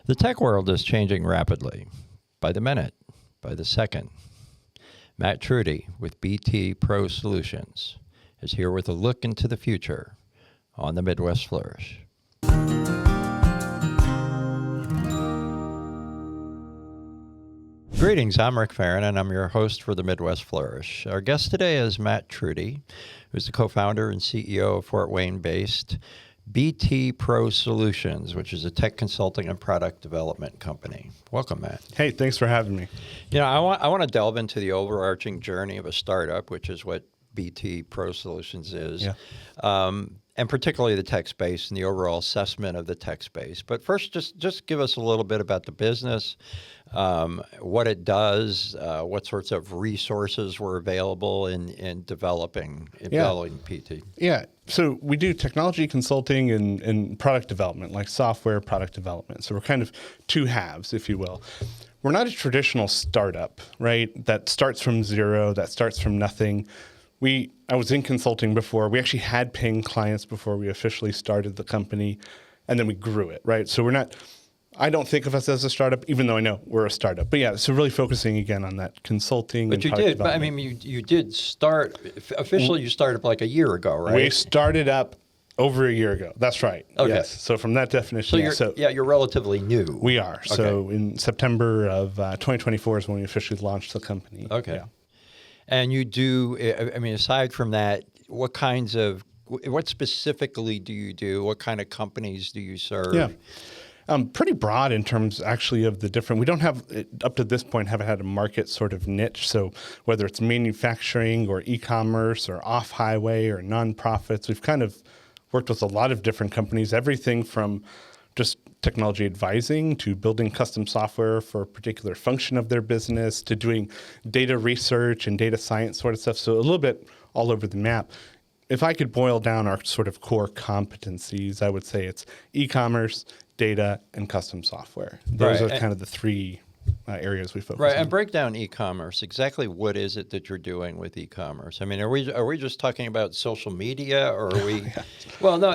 The tech world is changing rapidly, by the minute, by the second. Matt Truty with BT Pro Solutions is here with a look into the future on the Midwest Flourish. Greetings, I'm Rick Farrant, and I'm your host for the Midwest Flourish. Our guest today is Matt Truty, who's the co-founder and CEO of Fort Wayne-based BT Pro Solutions, which is a tech consulting and product development company. Welcome, Matt. Hey, thanks for having me. You know, I want to delve into the overarching journey of a startup, which is what BT Pro Solutions is. Yeah. And particularly the tech space and the overall assessment of the tech space. But first, just give us a little bit about the business, what it does, what sorts of resources were available in developing PT. Yeah, so we do technology consulting and product development, like software product development. So we're kind of two halves, if you will. We're not a traditional startup, right, that starts from zero, that starts from nothing. I was in consulting before. We actually had paying clients before we officially started the company, and then we grew it, right? So I don't think of us as a startup, even though I know we're a startup. But yeah, so really focusing again on that consulting and product development. But I mean, you did start, officially you started like a year ago, right? We started up over a year ago. That's right. Okay. Yes. So from that definition, you're relatively new. We are. Okay. So in September of 2024 is when we officially launched the company. Okay. Yeah. And you do, I mean, aside from that, what specifically do you do? What kind of companies do you serve? Yeah. Pretty broad in terms actually of the different, we don't have, up to this point, haven't had a market sort of niche. So whether it's manufacturing or e-commerce or off-highway or nonprofits, we've kind of worked with a lot of different companies, everything from just technology advising to building custom software for a particular function of their business to doing data research and data science sort of stuff. So a little bit all over the map. If I could boil down our sort of core competencies, I would say it's e-commerce, data, and custom software. Those are kind of the three areas we focus on. Right, and break down e-commerce. Exactly what is it that you're doing with e-commerce? I mean, are we just talking about social media, or are we? Yeah. Well, no.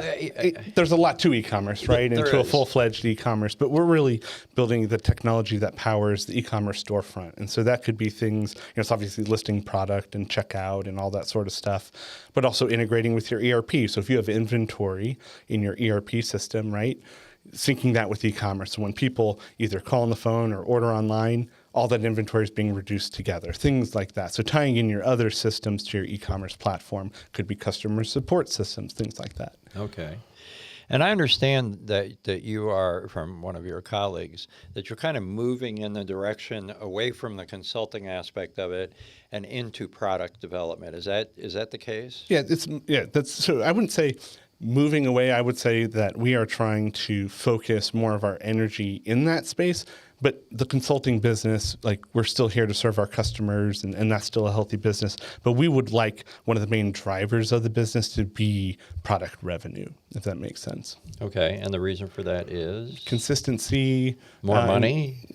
There's a lot to e-commerce, right? Into a full-fledged e-commerce, but we're really building the technology that powers the e-commerce storefront, and so that could be things. It's obviously listing product and checkout and all that sort of stuff, but also integrating with your ERP. So if you have inventory in your ERP system, right? Syncing that with e-commerce. So when people either call on the phone or order online, all that inventory is being reduced together, things like that. So tying in your other systems to your e-commerce platform could be customer support systems, things like that. Okay. And I understand that you are, from one of your colleagues, that you're kind of moving in the direction away from the consulting aspect of it and into product development. Is that the case? Yeah, that's so I wouldn't say moving away. I would say that we are trying to focus more of our energy in that space, but the consulting business, like, we're still here to serve our customers, and that's still a healthy business. But we would like one of the main drivers of the business to be product revenue, if that makes sense. Okay, and the reason for that is? Consistency. More money?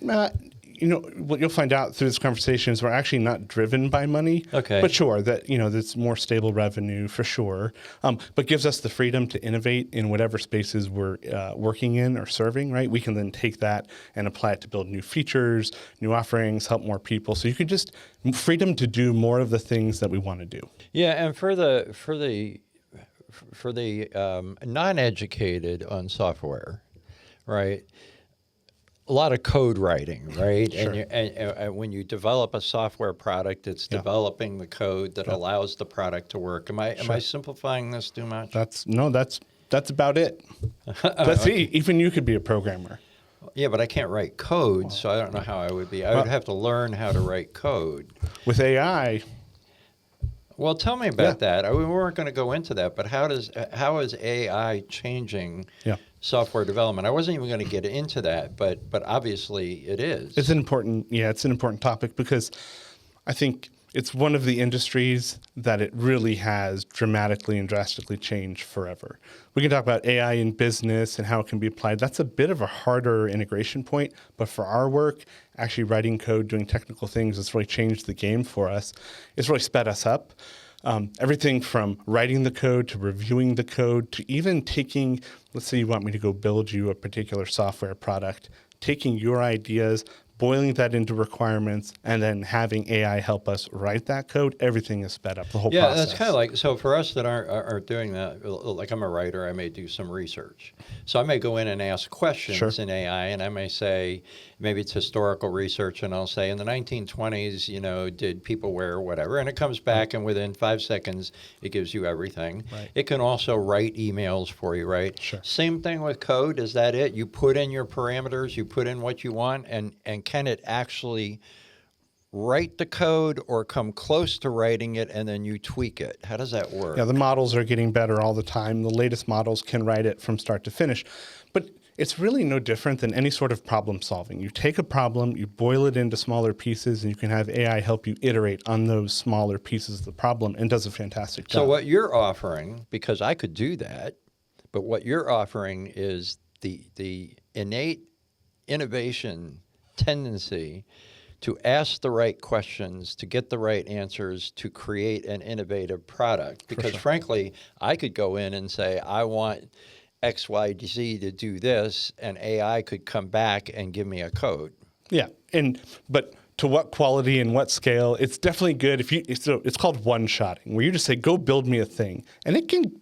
What you'll find out through this conversation is we're actually not driven by money. Okay. But sure, that's more stable revenue for sure. But gives us the freedom to innovate in whatever spaces we're working in or serving, right? We can then take that and apply it to build new features, new offerings, help more people. So you could just freedom to do more of the things that we want to do. Yeah, and for the non-educated on software, right? A lot of code writing, right? Sure. And when you develop a software product, it's developing the code that allows the product to work. Am I simplifying this too much? That's about it. Even you could be a programmer. Yeah, but I can't write code, so I don't know how I would be. I would have to learn how to write code. With AI. Well, tell me about that. We weren't going to go into that, but how is AI changing software development? I wasn't even going to get into that, but obviously it is. It's an important topic because I think it's one of the industries that it really has dramatically and drastically changed forever. We can talk about AI in business and how it can be applied. That's a bit of a harder integration point, but for our work, actually writing code, doing technical things, it's really changed the game for us. It's really sped us up. Everything from writing the code to reviewing the code to even taking, let's say you want me to go build you a particular software product, taking your ideas, boiling that into requirements, and then having AI help us write that code, everything is sped up, the whole process. Yeah, that's kind of like, so for us that aren't doing that, like I'm a writer, I may do some research. So I may go in and ask questions in AI, and I may say, maybe it's historical research, and I'll say, in the 1920s, you know, did people wear whatever? And it comes back, and within 5 seconds, it gives you everything. Right. It can also write emails for you, right? Sure. Same thing with code. Is that it? You put in your parameters, you put in what you want, and can it actually write the code or come close to writing it and then you tweak it? How does that work? Yeah, the models are getting better all the time. The latest models can write it from start to finish. But it's really no different than any sort of problem solving. You take a problem, you boil it into smaller pieces, and you can have AI help you iterate on those smaller pieces of the problem, and does a fantastic job. So what you're offering, because I could do that, but what you're offering is the innate innovation tendency to ask the right questions, to get the right answers, to create an innovative product. Because frankly, I could go in and say, I want X, Y, Z to do this, and AI could come back and give me a code. Yeah, but to what quality and what scale? It's definitely good if it's called one-shotting, where you just say, go build me a thing, and it can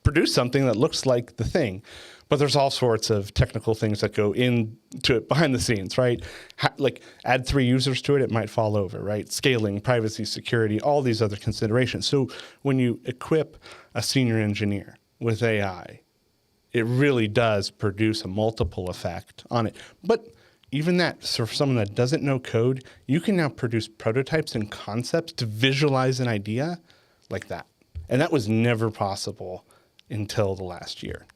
produce something that looks like the thing. But there's all sorts of technical things that go into it behind the scenes, right? Like add 3 users to it, it might fall over, right? Scaling, privacy, security, all these other considerations. So when you equip a senior engineer with AI, it really does produce a multiple effect on it. But even that, so for someone that doesn't know code, you can now produce prototypes and concepts to visualize an idea like that. And that was never possible until the last year.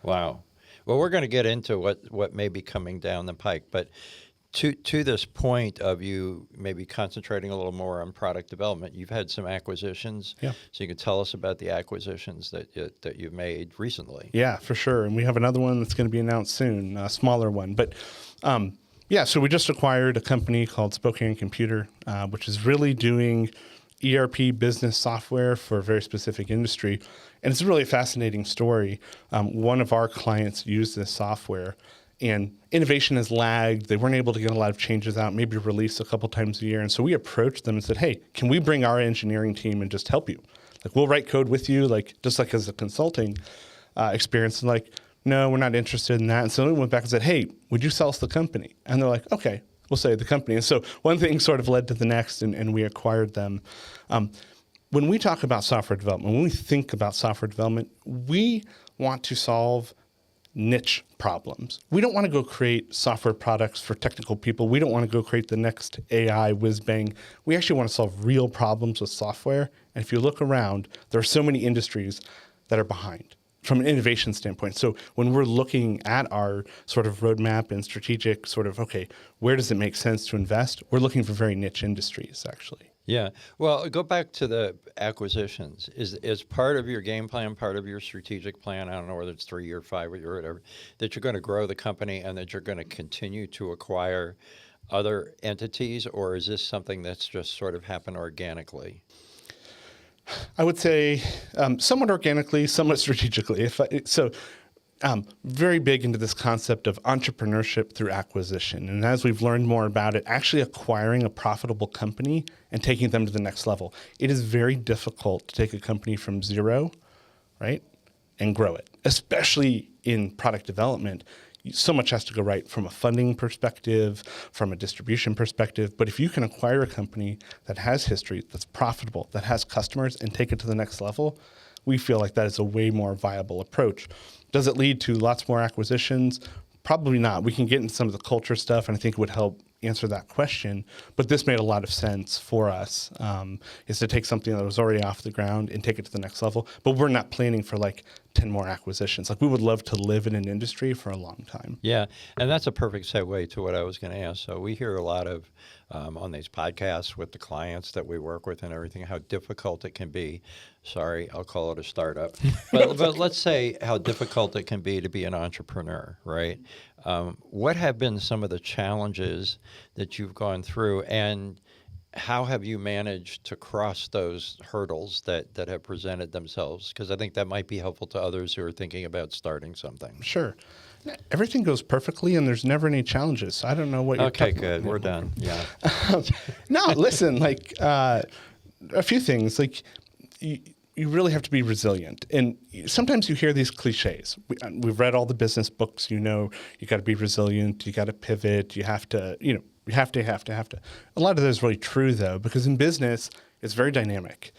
Wow. Well, we're going to get into what may be coming down the pike, but to this point of you maybe concentrating a little more on product development, you've had some acquisitions. Yeah. So you can tell us about the acquisitions that you've made recently. Yeah, for sure. And we have another one that's going to be announced soon, a smaller one. But so we just acquired a company called Spokane Computer, which is really doing ERP business software for a very specific industry. And it's really a fascinating story. One of our clients used this software, and innovation has lagged. They weren't able to get a lot of changes out, maybe release a couple times a year. And so we approached them and said, hey, can we bring our engineering team and just help you? Like, we'll write code with you, like just like as a consulting experience. And like, no, we're not interested in that. And so we went back and said, hey, would you sell us the company? And they're like, okay, we'll say the company. And so one thing sort of led to the next, and we acquired them. When we talk about software development, when we think about software development, we want to solve niche problems. We don't want to go create software products for technical people. We don't want to go create the next AI whiz bang. We actually want to solve real problems with software. And if you look around, there are so many industries that are behind from an innovation standpoint. So when we're looking at our sort of roadmap and strategic sort of, okay, where does it make sense to invest? We're looking for very niche industries, actually. Yeah. Well, go back to the acquisitions. Is part of your game plan, part of your strategic plan, I don't know whether it's 3 or 5 or whatever, that you're going to grow the company and that you're going to continue to acquire other entities, or is this something that's just sort of happened organically? I would say somewhat organically, somewhat strategically. Very big into this concept of entrepreneurship through acquisition. And as we've learned more about it, actually acquiring a profitable company and taking them to the next level. It is very difficult to take a company from zero, right, and grow it, especially in product development. So much has to go right from a funding perspective, from a distribution perspective. But if you can acquire a company that has history, that's profitable, that has customers, and take it to the next level, we feel like that is a way more viable approach. Does it lead to lots more acquisitions? Probably not. We can get into some of the culture stuff, and I think it would help answer that question. But this made a lot of sense for us, is to take something that was already off the ground and take it to the next level. But we're not planning for like 10 more acquisitions. Like, we would love to live in an industry for a long time. Yeah, and that's a perfect segue to what I was going to ask. So we hear a lot of, on these podcasts with the clients that we work with and everything, how difficult it can be. Sorry, I'll call it a startup. But let's say how difficult it can be to be an entrepreneur, right? What have been some of the challenges that you've gone through, and how have you managed to cross those hurdles that have presented themselves? Because I think that might be helpful to others who are thinking about starting something. Sure. Everything goes perfectly, and there's never any challenges. So I don't know what you're Okay, talking good. about. We're done. Yeah. No, listen, like a few things. Like you really have to be resilient. And sometimes you hear these cliches. We've read all the business books. You know, you got to be resilient. You got to pivot. You have to, you have to. A lot of that is really true, though, because in business, it's very dynamic.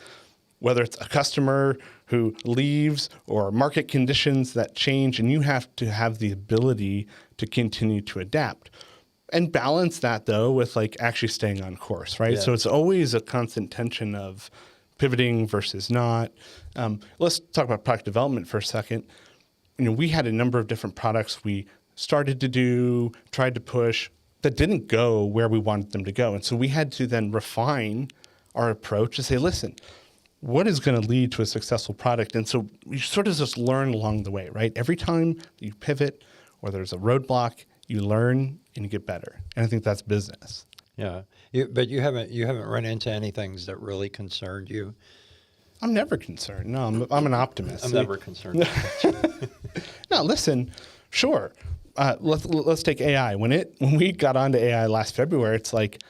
Whether it's a customer who leaves or market conditions that change, and you have to have the ability to continue to adapt and balance that, though, with like actually staying on course, right? Yeah. So it's always a constant tension of pivoting versus not. Let's talk about product development for a second. We had a number of different products we started to do, tried to push, that didn't go where we wanted them to go. And so we had to then refine our approach to say, listen, what is going to lead to a successful product? And so you sort of just learn along the way, right? Every time you pivot or there's a roadblock, you learn and you get better. And I think that's business. Yeah. But you haven't run into any things that really concerned you? I'm never concerned. No, I'm an optimist. I'm never concerned. No, listen, sure. Let's take AI. When we got onto AI last February, it's like,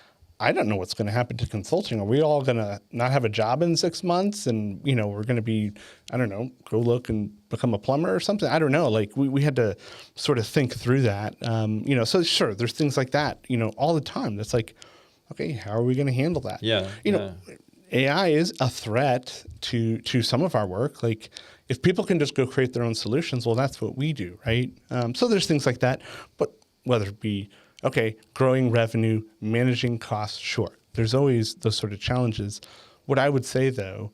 I don't know what's going to happen to consulting. Are we all going to not have a job in 6 months? And, we're going to be, I don't know, go look and become a plumber or something. I don't know. Like we had to sort of think through that. So sure, there's things like that, all the time. That's like, okay, how are we going to handle that? Yeah. AI is a threat to some of our work. Like if people can just go create their own solutions, well, that's what we do, right? So there's things like that. But whether it be, okay, growing revenue, managing costs, sure. There's always those sort of challenges. What I would say, though,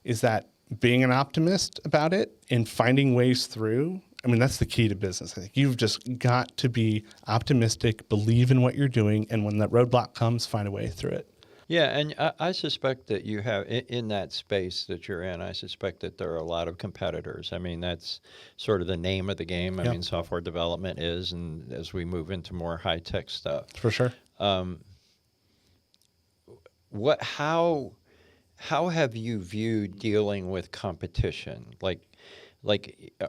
is that being an optimist about it and finding ways through, that's the key to business. I think you've just got to be optimistic, believe in what you're doing, and when that roadblock comes, find a way through it. Yeah, and I suspect that you have, in that space that you're in, I suspect that there are a lot of competitors. That's sort of the name of the game. Software development is, and as we move into more high-tech stuff. For sure. How have you viewed dealing with competition? Like,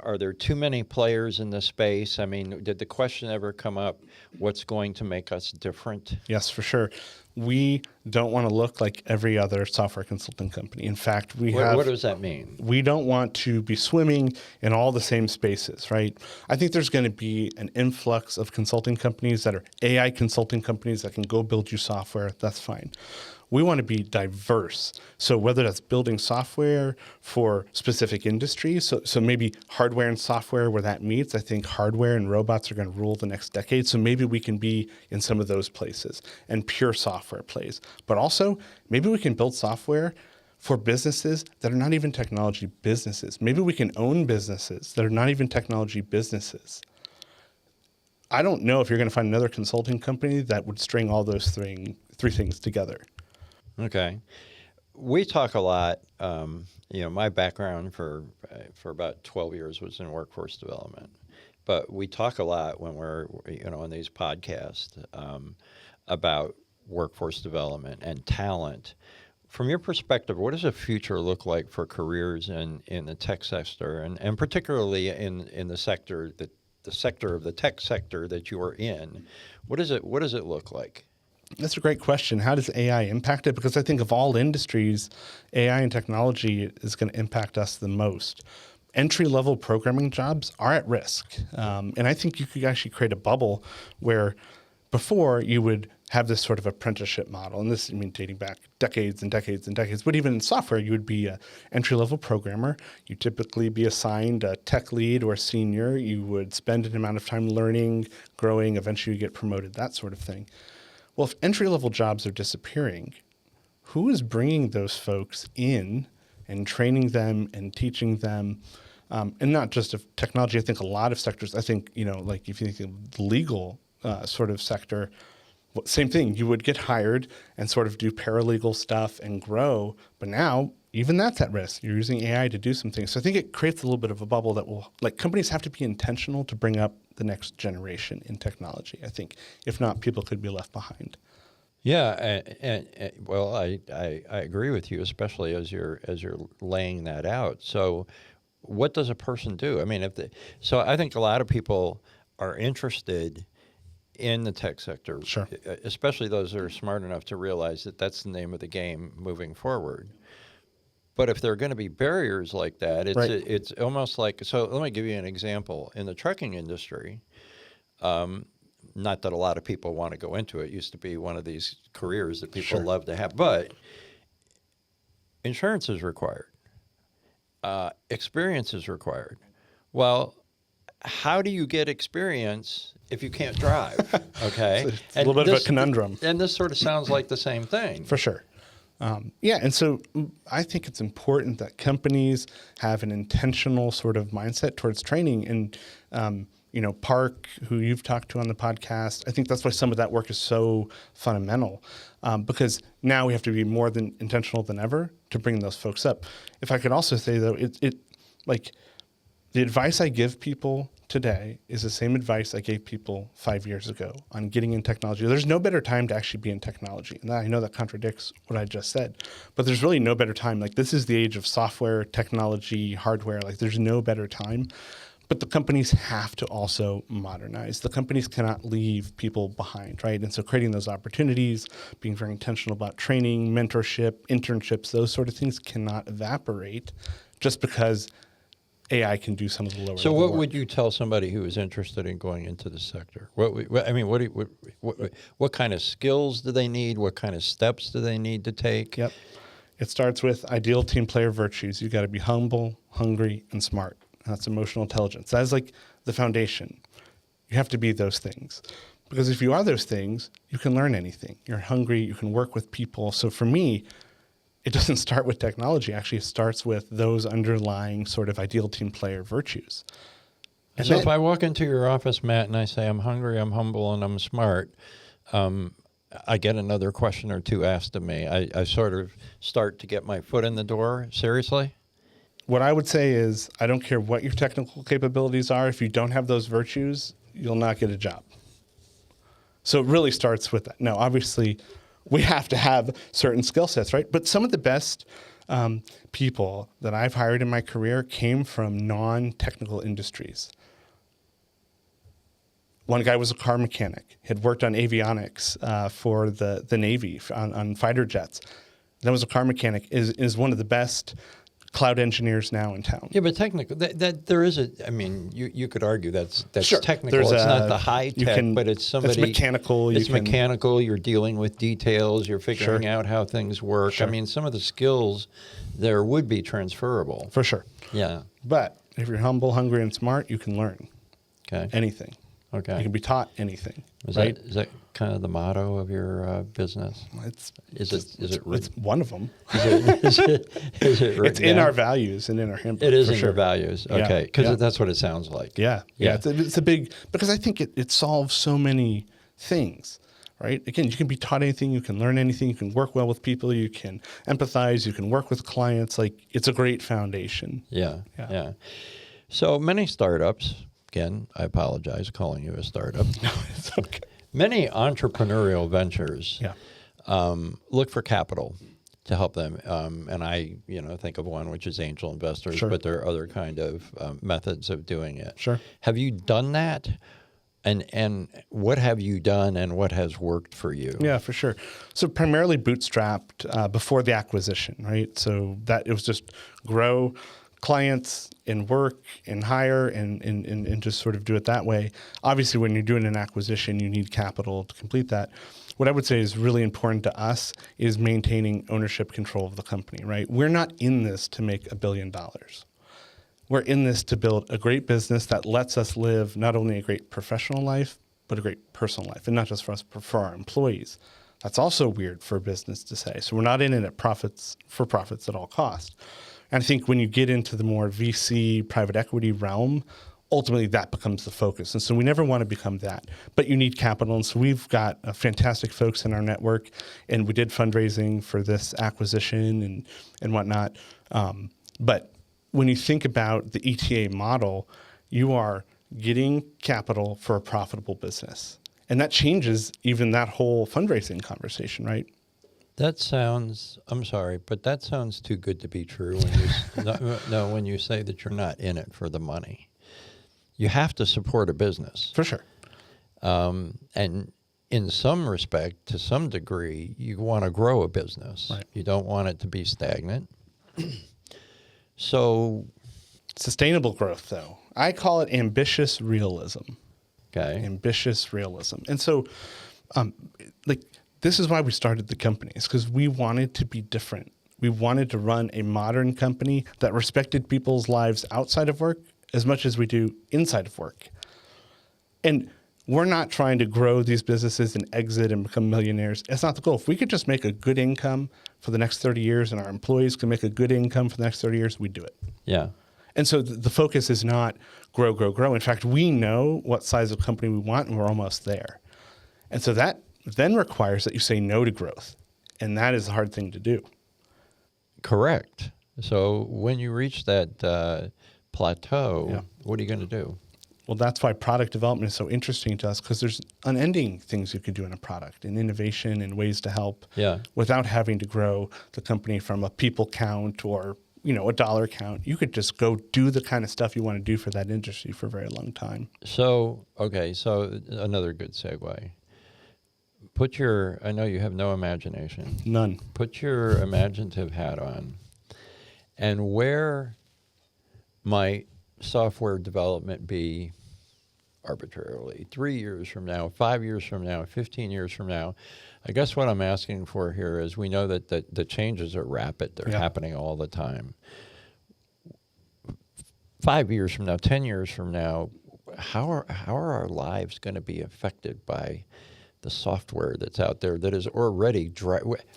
are there too many players in the space? Did the question ever come up, what's going to make us different? Yes, for sure. We don't want to look like every other software consulting company. In fact, What does that mean? We don't want to be swimming in all the same spaces, right? I think there's going to be an influx of consulting companies that are AI consulting companies that can go build you software. That's fine. We want to be diverse. So whether that's building software for specific industries, so maybe hardware and software where that meets, I think hardware and robots are going to rule the next decade. So maybe we can be in some of those places and pure software plays. But also maybe we can build software for businesses that are not even technology businesses. Maybe we can own businesses that are not even technology businesses. I don't know if you're going to find another consulting company that would string all those three things together. Okay. We talk a lot, my background for about 12 years was in workforce development, but we talk a lot when we're, on these podcasts about workforce development and talent. From your perspective, what does the future look like for careers in the tech sector and particularly in the sector the sector of the tech sector that you are in? What does it look like? That's a great question. How does AI impact it? Because I think of all industries, AI and technology is going to impact us the most. Entry-level programming jobs are at risk. And I think you could actually create a bubble where before you would have this sort of apprenticeship model. And this, dating back decades and decades and decades. But even in software, you would be an entry-level programmer. You typically be assigned a tech lead or a senior. You would spend an amount of time learning, growing, eventually you get promoted, that sort of thing. Well, if entry-level jobs are disappearing, who is bringing those folks in and training them and teaching them? And not just of technology. I think a lot of sectors, like if you think of the legal sort of sector, same thing. You would get hired and sort of do paralegal stuff and grow. But now, even that's at risk. You're using AI to do some things. So I think it creates a little bit of a bubble that will, companies have to be intentional to bring up the next generation in technology. I think if not, people could be left behind. Yeah, and well, I agree with you, especially as you're laying that out. So, what does a person do? I mean, so I think a lot of people are interested in the tech sector, Sure. especially those that are smart enough to realize that that's the name of the game moving forward. But if there are going to be barriers like that, it's almost like, so let me give you an example. In the trucking industry, not that a lot of people want to go into it. It used to be one of these careers that people love to have, but insurance is required. Experience is required. Well, how do you get experience if you can't drive? Okay. It's a little bit of a conundrum. And this sort of sounds like the same thing. For sure. And so I think it's important that companies have an intentional sort of mindset towards training. And, Park, who you've talked to on the podcast, I think that's why some of that work is so fundamental, because now we have to be more than intentional than ever to bring those folks up. If I could also say, though, like the advice I give people today is the same advice I gave people 5 years ago on getting in technology. There's no better time to actually be in technology. And I know that contradicts what I just said, but there's really no better time. Like, this is the age of software, technology, hardware. Like, there's no better time. But the companies have to also modernize. The companies cannot leave people behind, right? And so creating those opportunities, being very intentional about training, mentorship, internships, those sort of things cannot evaporate just because AI can do some of the lower So level what work. would you tell somebody who is interested in going into the sector? What kind of skills do they need? What kind of steps do they need to take? Yep. It starts with ideal team player virtues. You got to be humble, hungry, and smart. That's emotional intelligence. That is like the foundation. You have to be those things. Because if you are those things, you can learn anything. You're hungry, you can work with people. So for me, it doesn't start with technology. Actually, it starts with those underlying sort of ideal team player virtues. And so if I walk into your office, Matt, and I say, I'm hungry, I'm humble, and I'm smart, I get another question or two asked of me. I sort of start to get my foot in the door. Seriously? What I would say is, I don't care what your technical capabilities are. If you don't have those virtues, you'll not get a job. So it really starts with that. Now, obviously, we have to have certain skill sets, right? But some of the best people that I've hired in my career came from non-technical industries. One guy was a car mechanic, had worked on avionics for the Navy on fighter jets. Then was a car mechanic, is one of the best cloud engineers now in town. Yeah, but technical, that there is you could argue that's Sure. technical. There's it's not the high tech, but it's somebody. It's mechanical. It's mechanical. You're dealing with details. You're figuring out how things work. Sure. I mean, some of the skills there would be transferable. For sure. Yeah. But if you're humble, hungry, and smart, you can learn anything. Okay. You can be taught anything. Is right? that kind of the motto of your business? Is it one of them. Is it It's in our values and in our handbook. It is in your values. Okay. Because that's what it sounds like. Yeah. It's a big, because I think it solves so many things, right? Again, you can be taught anything, you can learn anything, you can work well with people, you can empathize, you can work with clients. Like, it's a great foundation. Yeah. So many startups, again, I apologize calling you a startup. No, it's okay. Many entrepreneurial ventures look for capital to help them. And I, think of one which is angel investors, but there are other kind of methods of doing it. Sure. Have you done that? And what have you done and what has worked for you? Yeah, for sure. So primarily bootstrapped before the acquisition, right? So that it was just grow clients and work and hire and just sort of do it that way. Obviously, when you're doing an acquisition, you need capital to complete that. What I would say is really important to us is maintaining ownership control of the company, right? We're not in this to make $1 billion. We're in this to build a great business that lets us live not only a great professional life, but a great personal life, and not just for us, but for our employees. That's also weird for a business to say. So we're not in it at profits at all costs. And I think when you get into the more VC private equity realm, ultimately that becomes the focus. And so we never want to become that, but you need capital. And so we've got fantastic folks in our network, and we did fundraising for this acquisition and whatnot. But when you think about the ETA model, you are getting capital for a profitable business. And that changes even that whole fundraising conversation, right? That sounds, I'm sorry, but that sounds too good to be true when you, no, when you say that you're not in it for the money. You have to support a business. For sure. And in some respect, to some degree, you want to grow a business. Right. You don't want it to be stagnant. So, Sustainable growth, though. I call it ambitious realism. okay. Ambitious realism. And so, this is why we started the company. It's because we wanted to be different. We wanted to run a modern company that respected people's lives outside of work as much as we do inside of work. And we're not trying to grow these businesses and exit and become millionaires. It's not the goal. If we could just make a good income for the next 30 years and our employees can make a good income for the next 30 years, we'd do it. Yeah. And so the focus is not grow, grow, grow. In fact, we know what size of company we want, and we're almost there. And so that then requires that you say no to growth. And that is a hard thing to do. Correct. So when you reach that plateau, what are you going to do? Well, that's why product development is so interesting to us, because there's unending things you could do in a product and innovation and ways to help without having to grow the company from a people count or, a dollar count. You could just go do the kind of stuff you want to do for that industry for a very long time. So, okay, so another good segue. I know you have no imagination. None. Put your imaginative hat on. And where might software development be arbitrarily 3 years from now, 5 years from now, 15 years from now? I guess what I'm asking for here is we know that the changes are rapid. They're happening all the time. 5 years from now, 10 years from now, how are our lives going to be affected by the software that's out there that is already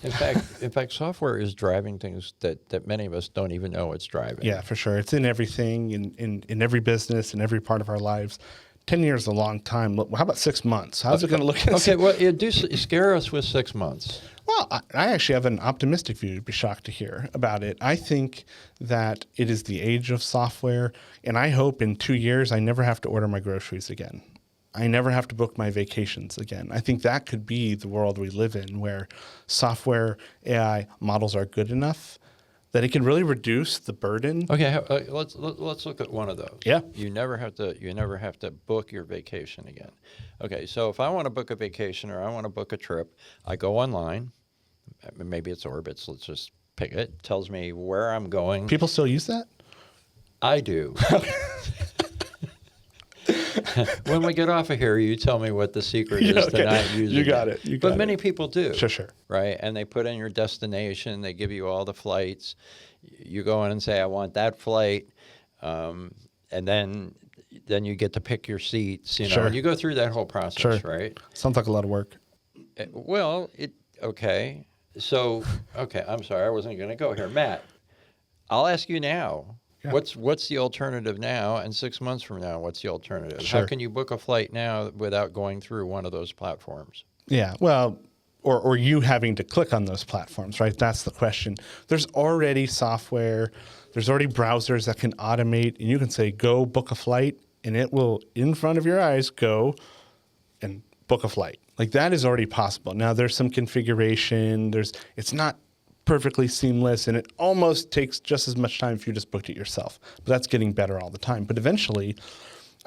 in fact, software is driving things that many of us don't even know it's driving. Yeah, for sure. It's in everything, in every business, in every part of our lives. 10 years is a long time. How about 6 months? How's it going to look? Okay, well, scare us with 6 months. Well, I actually have an optimistic view. You'd be shocked to hear about it. I think that it is the age of software, and I hope in 2 years I never have to order my groceries again. I never have to book my vacations again. I think that could be the world we live in, where software AI models are good enough that it can really reduce the burden. Okay, let's look at one of those. Yeah. You never have to book your vacation again. Okay, so if I want to book a vacation or I want to book a trip, I go online. Maybe it's Orbitz. Let's just pick it. It tells me where I'm going. People still use that? I do. When we get off of here, you tell me what the secret is to not using it. You got it. But many people do. Sure. Right? And they put in your destination. They give you all the flights. You go in and say, I want that flight. And then you get to pick your seats. And you go through that whole process, right? Sounds like a lot of work. Well, okay. So, I'm sorry. I wasn't going to go here. Matt, I'll ask you now. Yeah. What's the alternative now, and 6 months from now, what's the alternative? Sure. How can you book a flight now without going through one of those platforms? Yeah, well, or you having to click on those platforms, right? That's the question. There's already software, there's already browsers that can automate, and you can say, go book a flight, and it will, in front of your eyes, go and book a flight. Like, that is already possible. Now, there's some configuration, it's not perfectly seamless, and it almost takes just as much time if you just booked it yourself. But that's getting better all the time. But eventually,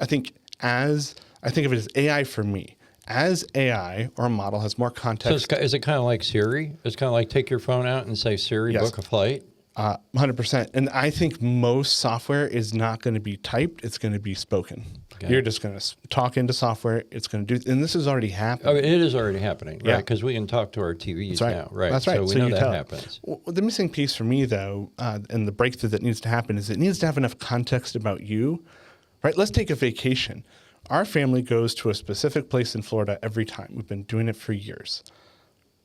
I think of it as AI for me. As AI or a model has more context. So is it kind of like Siri? It's kind of like take your phone out and say, Siri, book a flight? 100%. And I think most software is not going to be typed. It's going to be spoken. Okay. You're just going to talk into software. It's going to do, and this is already happening. Oh, it is already happening, right? Because we can talk to our TVs now, right? That's right. So we know that happens. Well, the missing piece for me, though, and the breakthrough that needs to happen is it needs to have enough context about you, right? Let's take a vacation. Our family goes to a specific place in Florida every time. We've been doing it for years.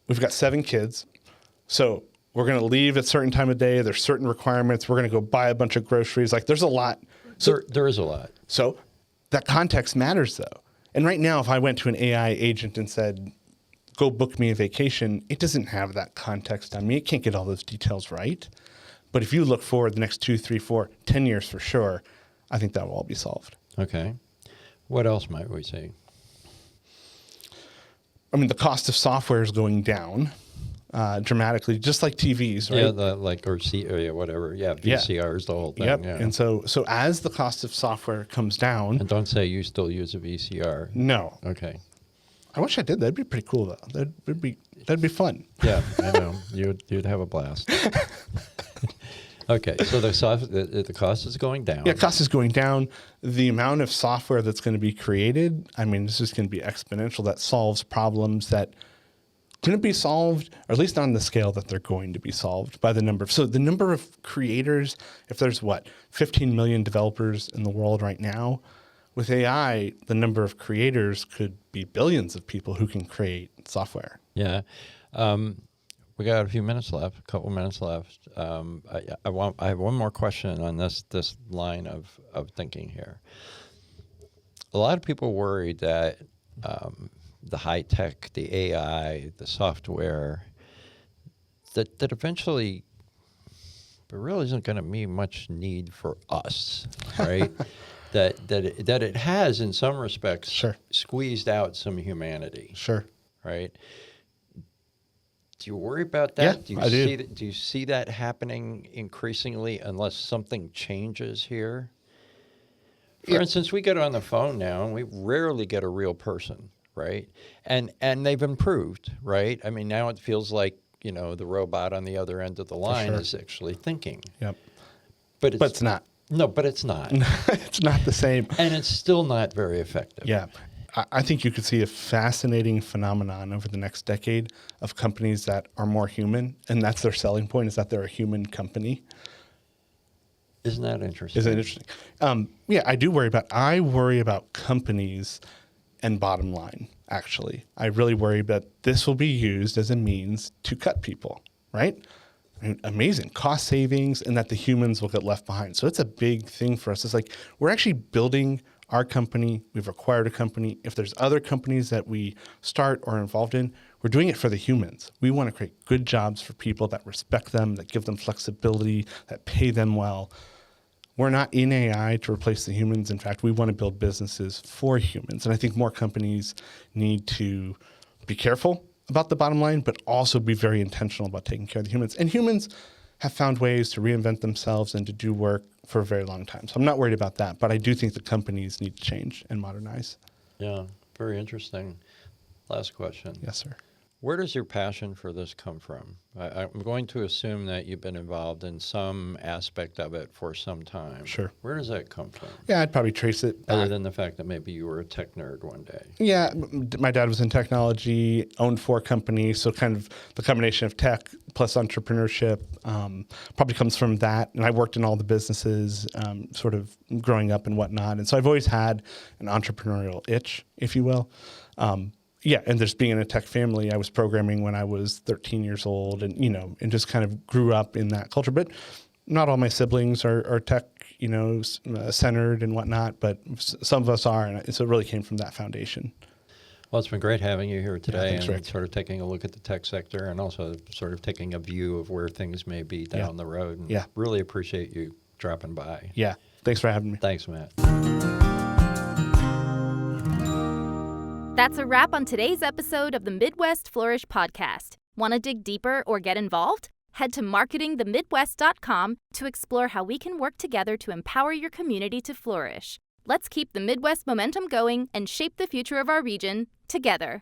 We've got 7 kids. So we're going to leave at a certain time of day. There's certain requirements. We're going to go buy a bunch of groceries. Like, there's a lot. So there is a lot. So that context matters, though. And right now, if I went to an AI agent and said, go book me a vacation, it doesn't have that context on me. It can't get all those details right. But if you look forward the next 2, 3, 4, 10 years for sure, I think that will all be solved. Okay. What else might we see? I mean, the cost of software is going down. dramatically, just like TVs, right? Yeah, whatever. Yeah, VCR is the whole thing. Yep. Yeah. And so as the cost of software comes down, And don't say you still use a VCR. no, Okay. I wish I did. That'd be pretty cool, though. That'd be fun. Yeah, I know. You'd have a blast. Okay, so the cost is going down. Yeah, cost is going down. The amount of software that's going to be created, I mean, this is going to be exponential. That solves problems that couldn't be solved, or at least not on the scale that they're going to be solved by the number. So the number of creators, if there's 15 million developers in the world right now, with AI, the number of creators could be billions of people who can create software. Yeah. We got a few minutes left, a couple minutes left. I have one more question on this line of thinking here. A lot of people worry that the high tech, the AI, the software, that eventually there really isn't going to be much need for us, right? that it has in some respects squeezed out some humanity. Sure. Right. Do you worry about that? Yeah, I do. Do you see that happening increasingly unless something changes here? For instance, we get on the phone now and we rarely get a real person, right? And they've improved, right? I mean, now it feels like, the robot on the other end of the line is actually thinking. Yep. But it's not. No, but it's not. It's not the same. And it's still not very effective. Yeah. I think you could see a fascinating phenomenon over the next decade of companies that are more human, and that's their selling point, is that they're a human company. Isn't that interesting? Isn't it interesting? Yeah, I worry about companies and bottom line, actually. I really worry that this will be used as a means to cut people, right? I mean, amazing cost savings, and that the humans will get left behind. So it's a big thing for us. It's like we're actually building our company. We've acquired a company. If there's other companies that we start or are involved in, we're doing it for the humans. We want to create good jobs for people that respect them, that give them flexibility, that pay them well. We're not in AI to replace the humans. In fact, we want to build businesses for humans. And I think more companies need to be careful about the bottom line, but also be very intentional about taking care of the humans. And humans have found ways to reinvent themselves and to do work for a very long time. So I'm not worried about that, but I do think the companies need to change and modernize. Yeah, very interesting. Last question. Yes, sir. Where does your passion for this come from? I'm going to assume that you've been involved in some aspect of it for some time. Sure. Where does that come from? Yeah, I'd probably trace it back. Other than the fact that maybe you were a tech nerd one day. Yeah, my dad was in technology, owned 4 companies, so kind of the combination of tech plus entrepreneurship probably comes from that. And I worked in all the businesses sort of growing up and whatnot. And so I've always had an entrepreneurial itch, if you will. Yeah, and just being in a tech family, I was programming when I was 13 years old, and and just kind of grew up in that culture. But not all my siblings are tech, centered and whatnot. But some of us are, and so it really came from that foundation. Well, it's been great having you here today, thanks, and Rick. sort of taking a look at the tech sector, and also sort of taking a view of where things may be down the road. And really appreciate you dropping by. Yeah, thanks for having me. Thanks, Matt. That's a wrap on today's episode of the Midwest Flourish podcast. Want to dig deeper or get involved? Head to marketingthemidwest.com to explore how we can work together to empower your community to flourish. Let's keep the Midwest momentum going and shape the future of our region together.